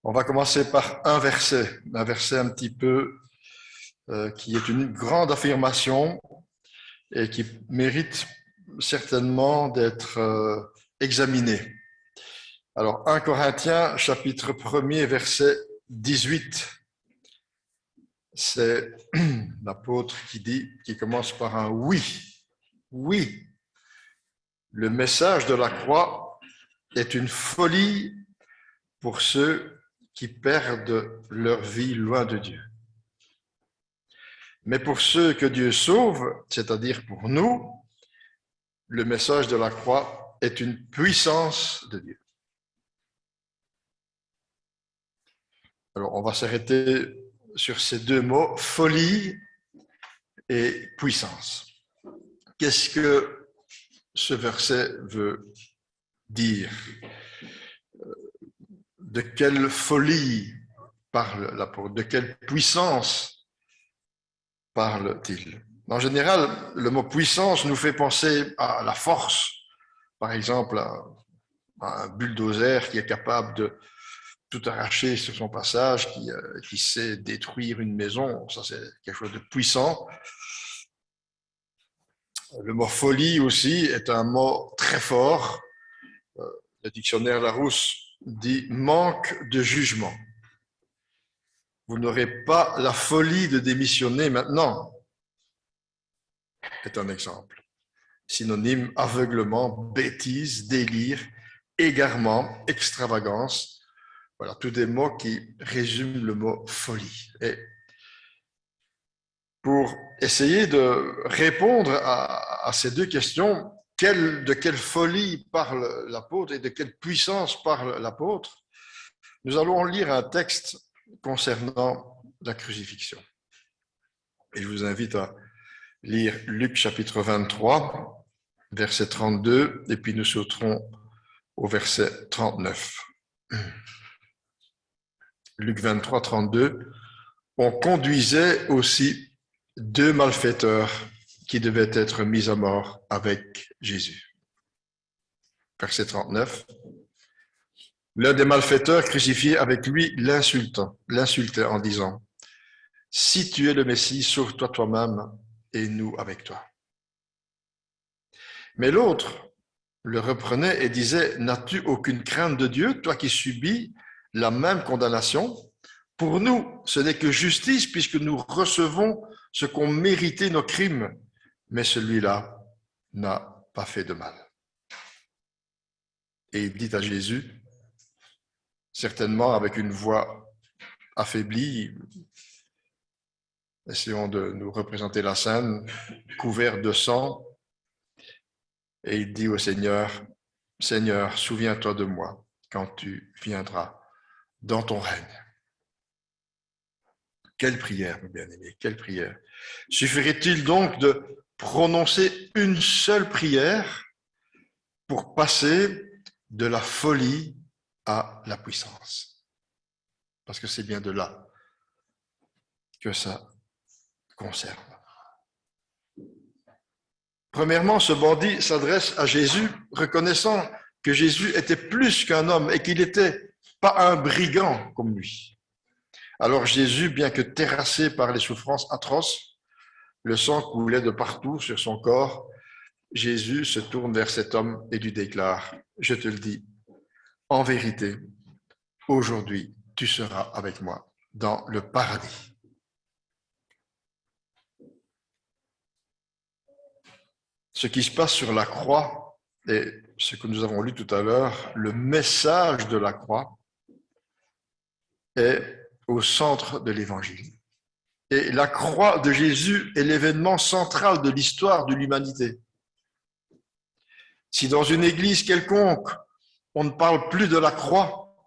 On va commencer par un verset un petit peu qui est une grande affirmation et qui mérite certainement d'être examiné. Alors, 1 Corinthiens, chapitre 1er, verset 18. C'est l'apôtre qui commence par un oui. Oui, le message de la croix est une folie pour ceux qui perdent leur vie loin de Dieu. Mais pour ceux que Dieu sauve, c'est-à-dire pour nous, le message de la croix est une puissance de Dieu. Alors, on va s'arrêter sur ces deux mots, folie et puissance. Qu'est-ce que ce verset veut dire? De quelle folie parle l'apôtre? De quelle puissance parle-t-il? En général, le mot puissance nous fait penser à la force. Par exemple, à un bulldozer qui est capable de tout arracher sur son passage, qui sait détruire une maison. Ça, c'est quelque chose de puissant. Le mot folie aussi est un mot très fort. Le dictionnaire Larousse dit manque de jugement. Vous n'aurez pas la folie de démissionner maintenant, est un exemple. Synonyme aveuglement, bêtise, délire, égarement, extravagance. Voilà, tous des mots qui résument le mot folie. Et pour essayer de répondre à ces deux questions, de quelle folie parle l'apôtre et de quelle puissance parle l'apôtre, nous allons lire un texte concernant la crucifixion. Et je vous invite à lire Luc chapitre 23, verset 32, et puis nous sauterons au verset 39. Luc 23, 32. On conduisait aussi deux malfaiteurs qui devaient être mis à mort avec Jésus. Verset 39. L'un des malfaiteurs crucifié avec lui l'insultait en disant « Si tu es le Messie, sauve-toi toi-même et nous avec toi. » Mais l'autre le reprenait et disait « N'as-tu aucune crainte de Dieu, toi qui subis la même condamnation? Pour nous, ce n'est que justice puisque nous recevons ce qu'ont mérité nos crimes, mais celui-là n'a pas fait de mal. » Et il dit à Jésus, certainement avec une voix affaiblie, essayons de nous représenter la scène, couvert de sang, et il dit au Seigneur, « Seigneur, souviens-toi de moi quand tu viendras dans ton règne. » Quelle prière, mes bien-aimés, quelle prière. Suffirait-il donc de prononcer une seule prière pour passer de la folie à la puissance? Parce que c'est bien de là que ça concerne. Premièrement, ce bandit s'adresse à Jésus, reconnaissant que Jésus était plus qu'un homme et qu'il n'était pas un brigand comme lui. Alors Jésus, bien que terrassé par les souffrances atroces, le sang coulait de partout sur son corps, Jésus se tourne vers cet homme et lui déclare, « Je te le dis, en vérité, aujourd'hui, tu seras avec moi dans le paradis. » Ce qui se passe sur la croix et ce que nous avons lu tout à l'heure, le message de la croix est au centre de l'Évangile. Et la croix de Jésus est l'événement central de l'histoire de l'humanité. Si dans une église quelconque, on ne parle plus de la croix,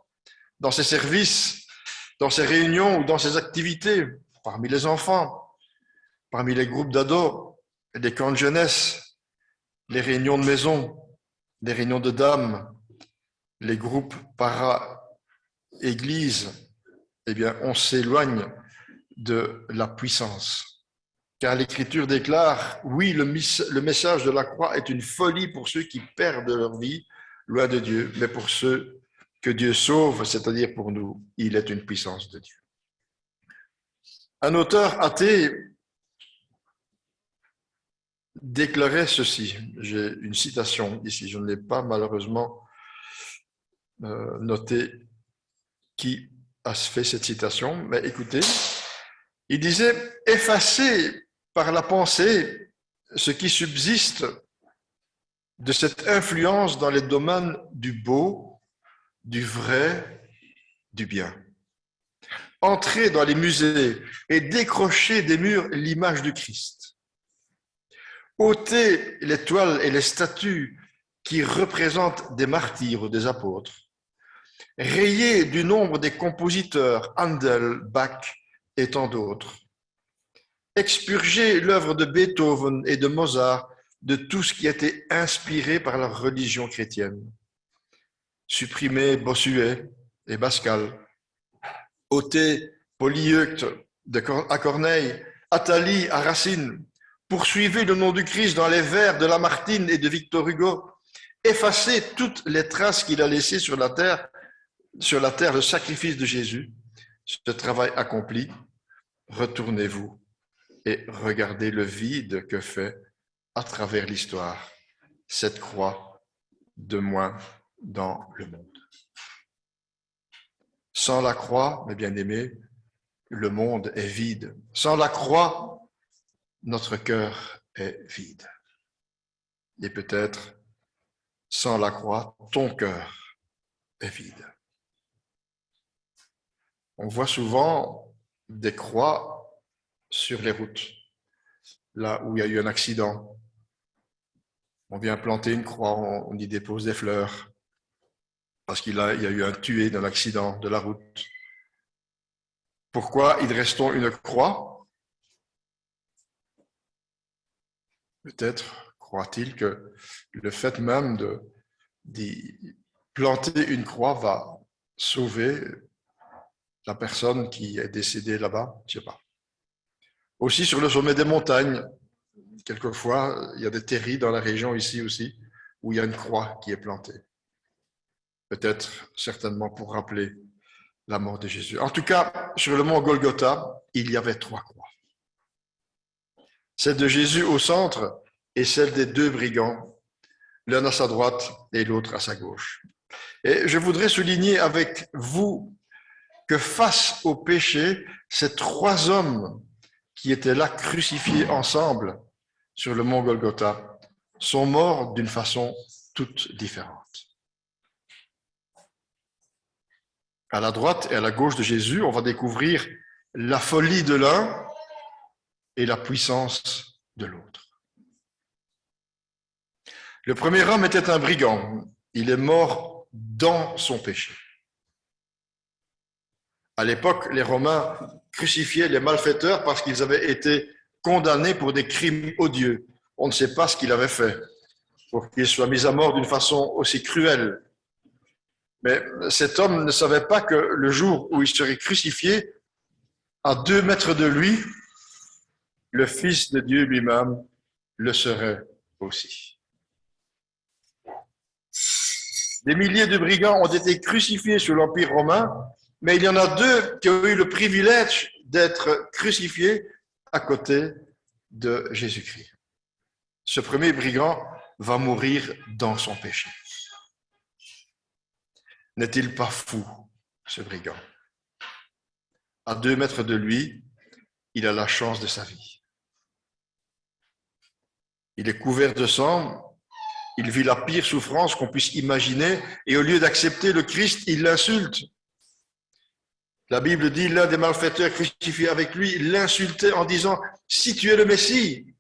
dans ses services, dans ses réunions ou dans ses activités, parmi les enfants, parmi les groupes d'ados, des camps de jeunesse, les réunions de maison, les réunions de dames, les groupes para-églises, eh bien, on s'éloigne de la puissance. Car l'Écriture déclare, oui, le message de la croix est une folie pour ceux qui perdent leur vie loin de Dieu, mais pour ceux que Dieu sauve, c'est-à-dire pour nous, il est une puissance de Dieu. Un auteur athée déclarait ceci. J'ai une citation ici, je ne l'ai pas malheureusement noté qui a fait cette citation, mais écoutez, il disait « Effacer par la pensée ce qui subsiste de cette influence dans les domaines du beau, du vrai, du bien. Entrer dans les musées et décrocher des murs l'image du Christ. Ôter les toiles et les statues qui représentent des martyrs ou des apôtres. Rayer du nombre des compositeurs Handel, Bach et tant d'autres. Expurger l'œuvre de Beethoven et de Mozart de tout ce qui a été inspiré par la religion chrétienne. Supprimer Bossuet et Pascal. Ôter Polyeucte à Corneille, Attali à Racine. Poursuivez le nom du Christ dans les vers de Lamartine et de Victor Hugo. Effacez toutes les traces qu'il a laissées sur la terre, le sacrifice de Jésus. Ce travail accompli, retournez-vous et regardez le vide que fait à travers l'histoire cette croix de moins dans le monde. Sans la croix, mes bien-aimés, le monde est vide. Sans la croix, notre cœur est vide. Et peut-être, sans la croix, ton cœur est vide. On voit souvent des croix sur les routes, là où il y a eu un accident. On vient planter une croix, on y dépose des fleurs, parce qu'il y a eu un tué dans l'accident de la route. Pourquoi y reste-t-on une croix? Peut-être croit-il que le fait même d'y planter une croix va sauver la personne qui est décédée là-bas, je ne sais pas. Aussi sur le sommet des montagnes, quelquefois, il y a des terris dans la région ici aussi, où il y a une croix qui est plantée. Peut-être, certainement, pour rappeler la mort de Jésus. En tout cas, sur le mont Golgotha, il y avait 3 croix. Celle de Jésus au centre et celle des 2 brigands, l'un à sa droite et l'autre à sa gauche. Et je voudrais souligner avec vous que face au péché, ces 3 hommes qui étaient là crucifiés ensemble sur le mont Golgotha sont morts d'une façon toute différente. À la droite et à la gauche de Jésus, on va découvrir la folie de l'un et la puissance de l'autre. Le premier homme était un brigand. Il est mort dans son péché. À l'époque, les Romains crucifiaient les malfaiteurs parce qu'ils avaient été condamnés pour des crimes odieux. On ne sait pas ce qu'il avait fait pour qu'il soit mis à mort d'une façon aussi cruelle. Mais cet homme ne savait pas que le jour où il serait crucifié, à 2 mètres de lui, le Fils de Dieu lui-même le serait aussi. Des milliers de brigands ont été crucifiés sous l'Empire romain, mais il y en a 2 qui ont eu le privilège d'être crucifiés à côté de Jésus-Christ. Ce premier brigand va mourir dans son péché. N'est-il pas fou, ce brigand? À 2 mètres de lui, il a la chance de sa vie. Il est couvert de sang, il vit la pire souffrance qu'on puisse imaginer, et au lieu d'accepter le Christ, il l'insulte. La Bible dit, l'un des malfaiteurs crucifiés avec lui l'insultait en disant, « Si tu es le Messie,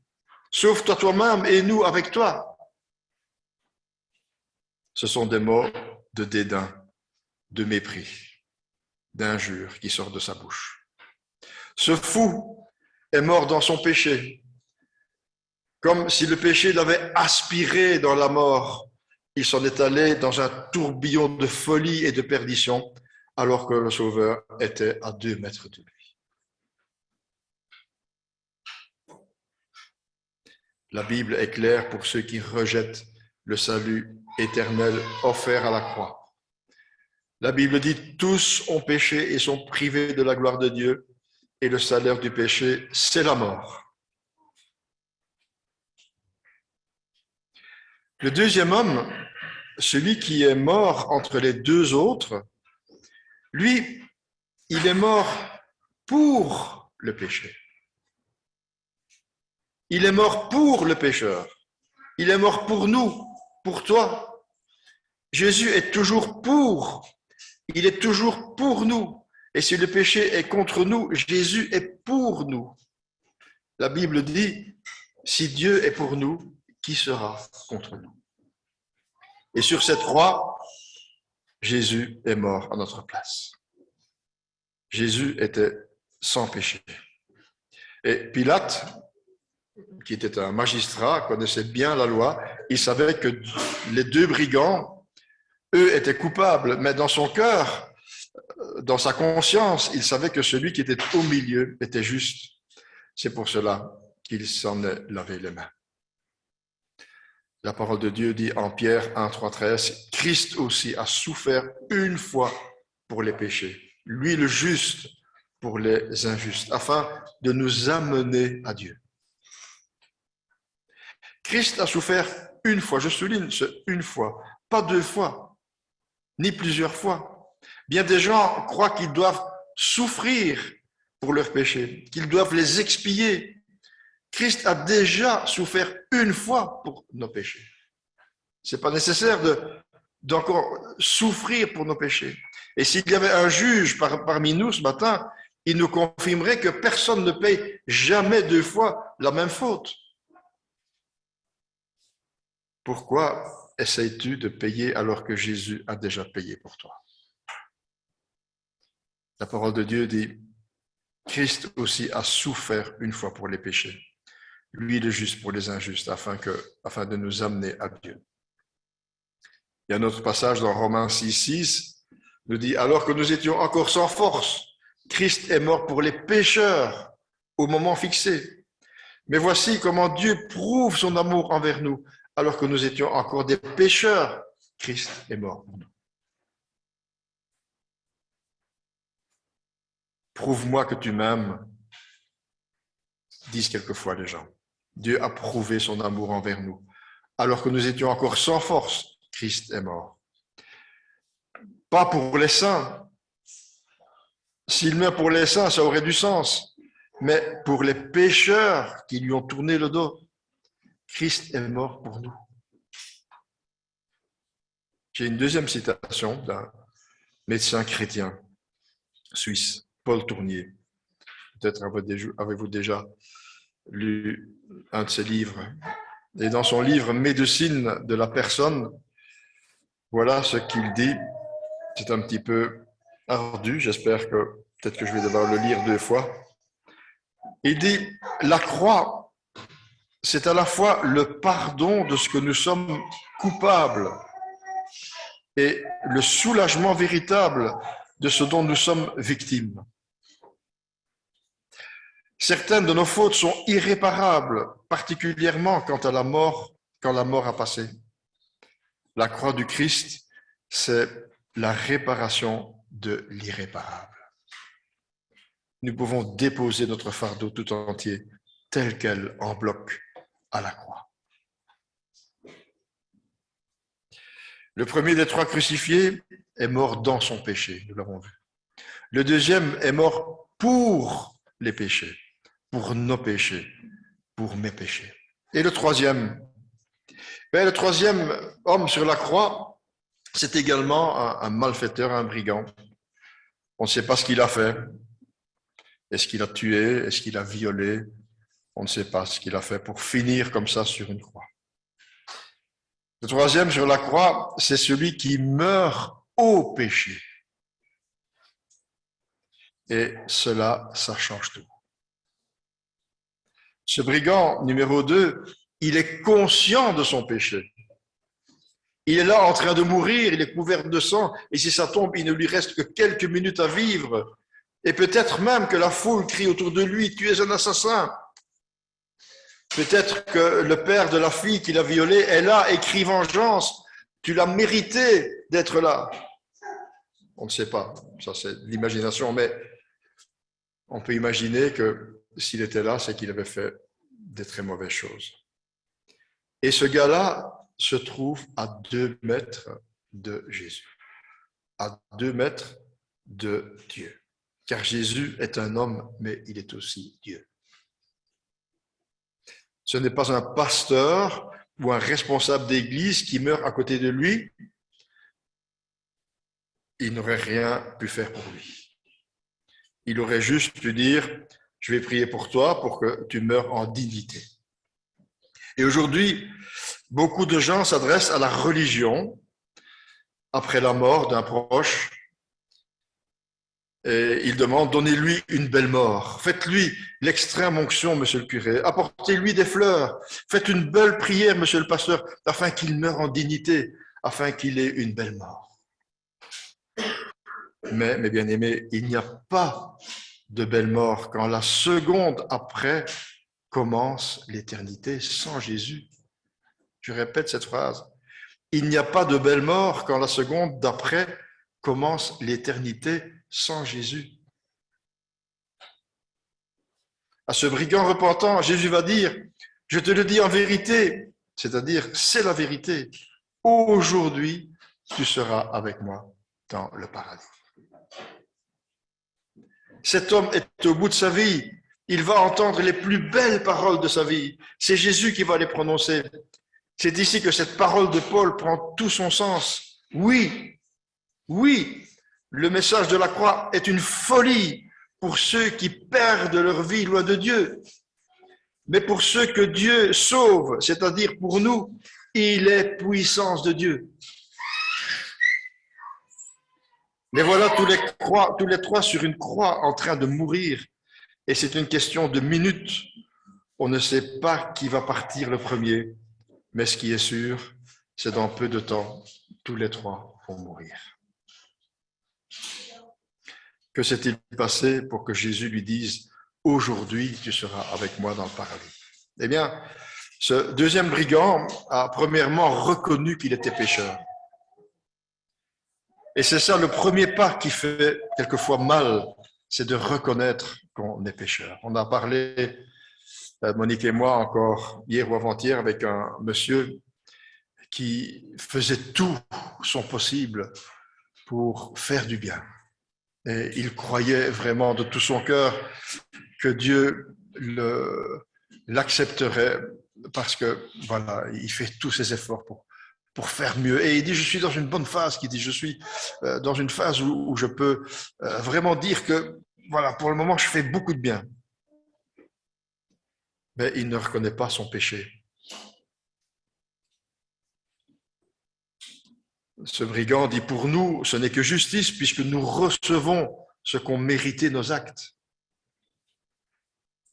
sauve-toi toi-même et nous avec toi. » Ce sont des mots de dédain, de mépris, d'injure qui sortent de sa bouche. Ce fou est mort dans son péché, comme si le péché l'avait aspiré dans la mort. Il s'en est allé dans un tourbillon de folie et de perdition, alors que le Sauveur était à 2 mètres de lui. La Bible est claire pour ceux qui rejettent le salut éternel offert à la croix. La Bible dit, tous ont péché et sont privés de la gloire de Dieu, et le salaire du péché, c'est la mort. Le deuxième homme, celui qui est mort entre les deux autres, lui, il est mort pour le péché. Il est mort pour le pécheur. Il est mort pour nous, pour toi. Jésus est toujours pour. Il est toujours pour nous. Et si le péché est contre nous, Jésus est pour nous. La Bible dit, si Dieu est pour nous, qui sera contre nous? Et sur cette croix, Jésus est mort à notre place. Jésus était sans péché. Et Pilate, qui était un magistrat, connaissait bien la loi, il savait que les deux brigands, eux, étaient coupables, mais dans son cœur, dans sa conscience, il savait que celui qui était au milieu était juste. C'est pour cela qu'il s'en est lavé les mains. La parole de Dieu dit en Pierre 1, 3, 13, Christ aussi a souffert une fois pour les péchés, lui le juste pour les injustes, afin de nous amener à Dieu. Christ a souffert une fois, je souligne ce une fois, pas deux fois, ni plusieurs fois. Bien des gens croient qu'ils doivent souffrir pour leurs péchés, qu'ils doivent les expier. Christ a déjà souffert une fois pour nos péchés. C'est pas nécessaire d'encore souffrir pour nos péchés. Et s'il y avait un juge parmi nous ce matin, il nous confirmerait que personne ne paye jamais deux fois la même faute. Pourquoi essayes-tu de payer alors que Jésus a déjà payé pour toi? La parole de Dieu dit, Christ aussi a souffert une fois pour les péchés, lui le juste pour les injustes, afin de nous amener à Dieu. Il y a un autre passage dans Romains 6, 6, nous dit, alors que nous étions encore sans force, Christ est mort pour les pécheurs au moment fixé. Mais voici comment Dieu prouve son amour envers nous. Alors que nous étions encore des pécheurs, Christ est mort pour nous. Prouve-moi que tu m'aimes, disent quelquefois les gens. Dieu a prouvé son amour envers nous. Alors que nous étions encore sans force, Christ est mort. Pas pour les saints. S'il meurt pour les saints, ça aurait du sens. Mais pour les pécheurs qui lui ont tourné le dos, Christ est mort pour nous. J'ai une deuxième citation d'un médecin chrétien suisse, Paul Tournier. Peut-être avez-vous déjà lu un de ses livres. Et dans son livre « Médecine de la personne », voilà ce qu'il dit. C'est un petit peu ardu, j'espère que peut-être que je vais devoir le lire deux fois. Il dit « La croix, c'est à la fois le pardon de ce que nous sommes coupables et le soulagement véritable de ce dont nous sommes victimes. Certaines de nos fautes sont irréparables, particulièrement quand la mort a passé. La croix du Christ, c'est la réparation de l'irréparable. Nous pouvons déposer notre fardeau tout entier, tel quel, en bloc, à la croix. Le premier des trois crucifiés est mort dans son péché, nous l'avons vu. Le deuxième est mort pour les péchés, pour nos péchés, pour mes péchés. Et le troisième homme sur la croix, c'est également un malfaiteur, un brigand. On ne sait pas ce qu'il a fait. Est-ce qu'il a tué? Est-ce qu'il a violé? On ne sait pas ce qu'il a fait pour finir comme ça sur une croix. Le troisième sur la croix, c'est celui qui meurt au péché. Et cela, ça change tout. Ce brigand numéro 2, il est conscient de son péché. Il est là en train de mourir, il est couvert de sang, et si ça tombe, il ne lui reste que quelques minutes à vivre. Et peut-être même que la foule crie autour de lui, « Tu es un assassin !» Peut-être que le père de la fille qu'il a violée est là et crie vengeance. Tu l'as mérité d'être là. On ne sait pas, ça c'est l'imagination, mais on peut imaginer que s'il était là, c'est qu'il avait fait des très mauvaises choses. Et ce gars-là se trouve à 2 mètres de Jésus, à 2 mètres de Dieu. Car Jésus est un homme, mais il est aussi Dieu. Ce n'est pas un pasteur ou un responsable d'église qui meurt à côté de lui. Il n'aurait rien pu faire pour lui. Il aurait juste pu dire, je vais prier pour toi pour que tu meurs en dignité. Et aujourd'hui, beaucoup de gens s'adressent à la religion après la mort d'un proche et ils demandent, donnez-lui une belle mort. Faites-lui l'extrême onction, monsieur le curé. Apportez-lui des fleurs. Faites une belle prière, monsieur le pasteur, afin qu'il meure en dignité, afin qu'il ait une belle mort. Mais, mes bien-aimés, il n'y a pas de belle mort quand la seconde après commence l'éternité sans Jésus. Je répète cette phrase. Il n'y a pas de belle mort quand la seconde d'après commence l'éternité sans Jésus. À ce brigand repentant, Jésus va dire, je te le dis en vérité, c'est-à-dire c'est la vérité. Aujourd'hui, tu seras avec moi dans le paradis. Cet homme est au bout de sa vie. Il va entendre les plus belles paroles de sa vie. C'est Jésus qui va les prononcer. C'est ici que cette parole de Paul prend tout son sens. Oui, le message de la croix est une folie pour ceux qui perdent leur vie loin de Dieu. Mais pour ceux que Dieu sauve, c'est-à-dire pour nous, il est puissance de Dieu. Mais voilà tous les trois sur une croix en train de mourir. Et c'est une question de minutes. On ne sait pas qui va partir le premier. Mais ce qui est sûr, c'est dans peu de temps, tous les trois vont mourir. Que s'est-il passé pour que Jésus lui dise « Aujourd'hui, tu seras avec moi dans le paradis » ? Eh bien, ce deuxième brigand a premièrement reconnu qu'il était pécheur. Et c'est ça le premier pas qui fait quelquefois mal, c'est de reconnaître qu'on est pécheur. On a parlé, Monique et moi, encore hier ou avant-hier, avec un monsieur qui faisait tout son possible pour faire du bien. Et il croyait vraiment de tout son cœur que Dieu l'accepterait parce que, voilà, il fait tous ses efforts pour faire mieux. Et il dit, je suis dans une bonne phase, il dit, je suis dans une phase où je peux vraiment dire que, voilà, pour le moment, je fais beaucoup de bien. Mais il ne reconnaît pas son péché. Ce brigand dit, pour nous, ce n'est que justice puisque nous recevons ce qu'ont mérité nos actes.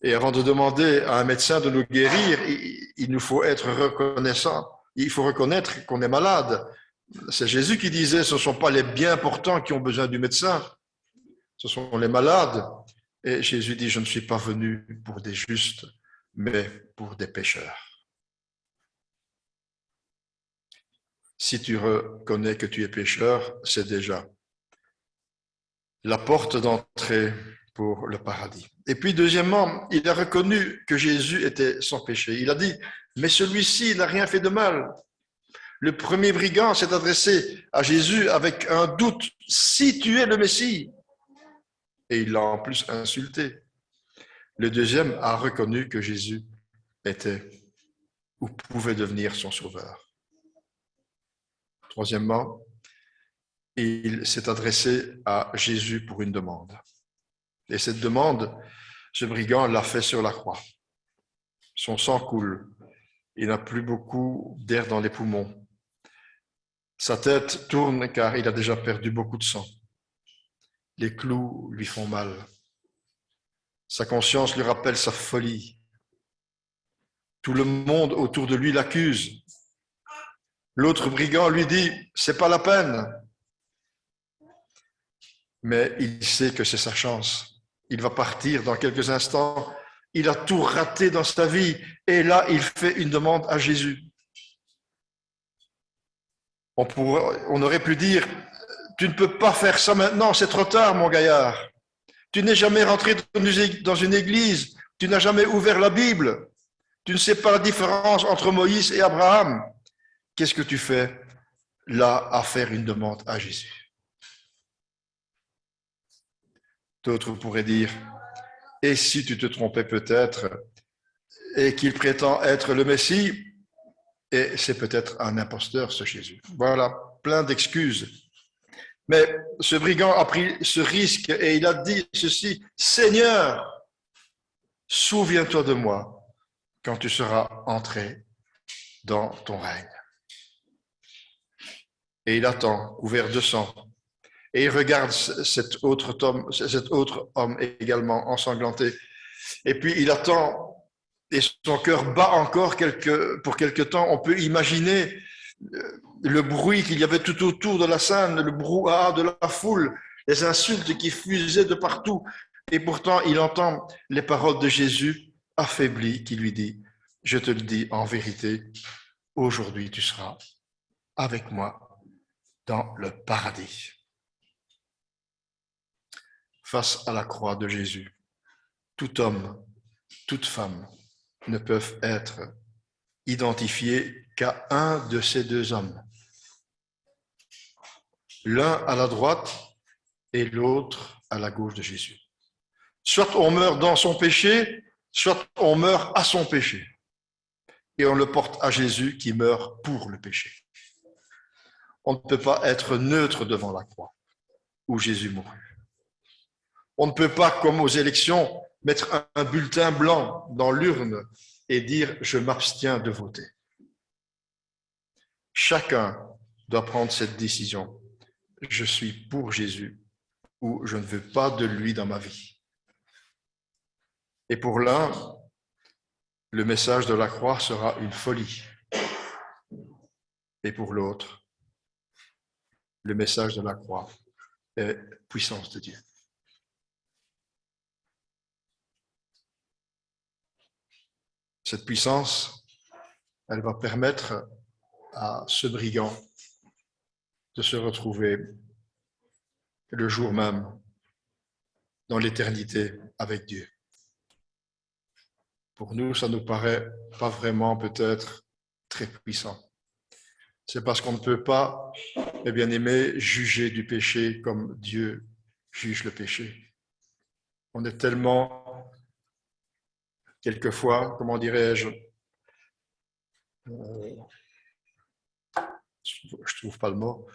Et avant de demander à un médecin de nous guérir, il nous faut être reconnaissant. Il faut reconnaître qu'on est malade. C'est Jésus qui disait, ce ne sont pas les bien portants qui ont besoin du médecin, ce sont les malades. Et Jésus dit, je ne suis pas venu pour des justes, mais pour des pécheurs. Si tu reconnais que tu es pécheur, c'est déjà la porte d'entrée pour le paradis. Et puis, deuxièmement, il a reconnu que Jésus était sans péché. Il a dit, mais celui-ci n'a rien fait de mal. Le premier brigand s'est adressé à Jésus avec un doute, si tu es le Messie. Et il l'a en plus insulté. Le deuxième a reconnu que Jésus était ou pouvait devenir son sauveur. Troisièmement, il s'est adressé à Jésus pour une demande. Et cette demande, ce brigand l'a fait sur la croix. Son sang coule. Il n'a plus beaucoup d'air dans les poumons. Sa tête tourne car il a déjà perdu beaucoup de sang. Les clous lui font mal. Sa conscience lui rappelle sa folie. Tout le monde autour de lui l'accuse. L'autre brigand lui dit, c'est pas la peine. Mais il sait que c'est sa chance. Il va partir dans quelques instants. Il a tout raté dans sa vie. Et là, il fait une demande à Jésus. On aurait pu dire, tu ne peux pas faire ça maintenant, c'est trop tard, mon gaillard. Tu n'es jamais rentré dans une église, tu n'as jamais ouvert la Bible, tu ne sais pas la différence entre Moïse et Abraham. Qu'est-ce que tu fais là à faire une demande à Jésus? D'autres pourraient dire, et si tu te trompais peut-être, et qu'il prétend être le Messie, et c'est peut-être un imposteur, ce Jésus. Voilà, plein d'excuses. Mais ce brigand a pris ce risque et il a dit ceci, Seigneur, souviens-toi de moi quand tu seras entré dans ton règne. Et il attend, couvert de sang. Et il regarde cet autre homme également ensanglanté. Et puis il attend, et son cœur bat encore pour quelque temps. On peut imaginer le bruit qu'il y avait tout autour de la scène, le brouhaha de la foule, les insultes qui fusaient de partout. Et pourtant, il entend les paroles de Jésus affaibli qui lui dit, je te le dis en vérité, aujourd'hui tu seras avec moi dans le paradis. Face à la croix de Jésus, tout homme, toute femme ne peuvent être identifiés qu'à un de ces deux hommes. L'un à la droite et l'autre à la gauche de Jésus. Soit on meurt dans son péché, soit on meurt à son péché. Et on le porte à Jésus qui meurt pour le péché. On ne peut pas être neutre devant la croix où Jésus mourut. On ne peut pas, comme aux élections, mettre un bulletin blanc dans l'urne et dire « je m'abstiens de voter ». Chacun doit prendre cette décision. Je suis pour Jésus ou je ne veux pas de lui dans ma vie. Et pour l'un, le message de la croix sera une folie. Et pour l'autre, le message de la croix est puissance de Dieu. Cette puissance, elle va permettre à ce brigand de se retrouver le jour même dans l'éternité avec Dieu. Pour nous, ça ne nous paraît pas vraiment peut-être très puissant. C'est parce qu'on ne peut pas, mes bien-aimés, juger du péché comme Dieu juge le péché. On est tellement, quelquefois, comment dirais-je, je trouve pas le mot,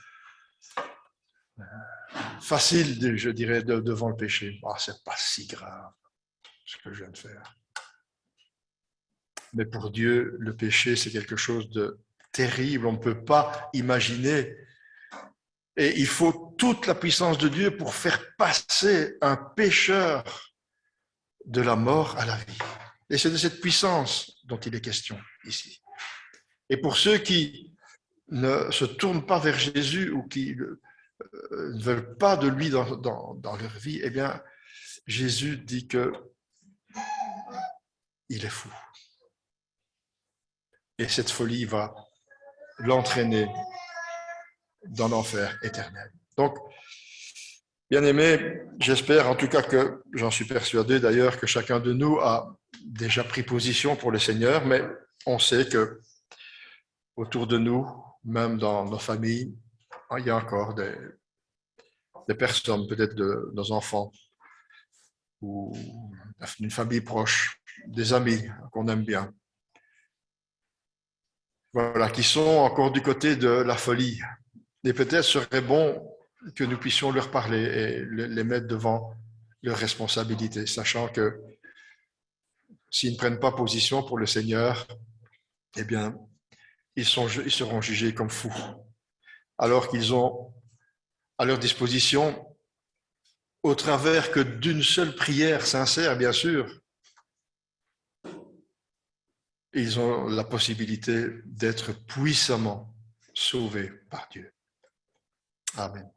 facile, je dirais, devant le péché. Ah, c'est pas si grave ce que je viens de faire. Mais pour Dieu, le péché, c'est quelque chose de terrible. On ne peut pas imaginer. Et il faut toute la puissance de Dieu pour faire passer un pécheur de la mort à la vie. Et c'est de cette puissance dont il est question ici. Et pour ceux qui ne se tournent pas vers Jésus ou qui ne veulent pas de lui dans leur vie, eh bien, Jésus dit que il est fou. Et cette folie va l'entraîner dans l'enfer éternel. Donc, bien aimé, j'espère en tout cas que, j'en suis persuadé d'ailleurs, que chacun de nous a déjà pris position pour le Seigneur, mais on sait que autour de nous, même dans nos familles, il y a encore des personnes, peut-être de nos enfants, ou d'une famille proche, des amis qu'on aime bien, voilà, qui sont encore du côté de la folie. Et peut-être serait bon que nous puissions leur parler et les mettre devant leurs responsabilités, sachant que s'ils ne prennent pas position pour le Seigneur, eh bien, ils seront jugés comme fous, alors qu'ils ont à leur disposition, au travers que d'une seule prière sincère, bien sûr, ils ont la possibilité d'être puissamment sauvés par Dieu. Amen.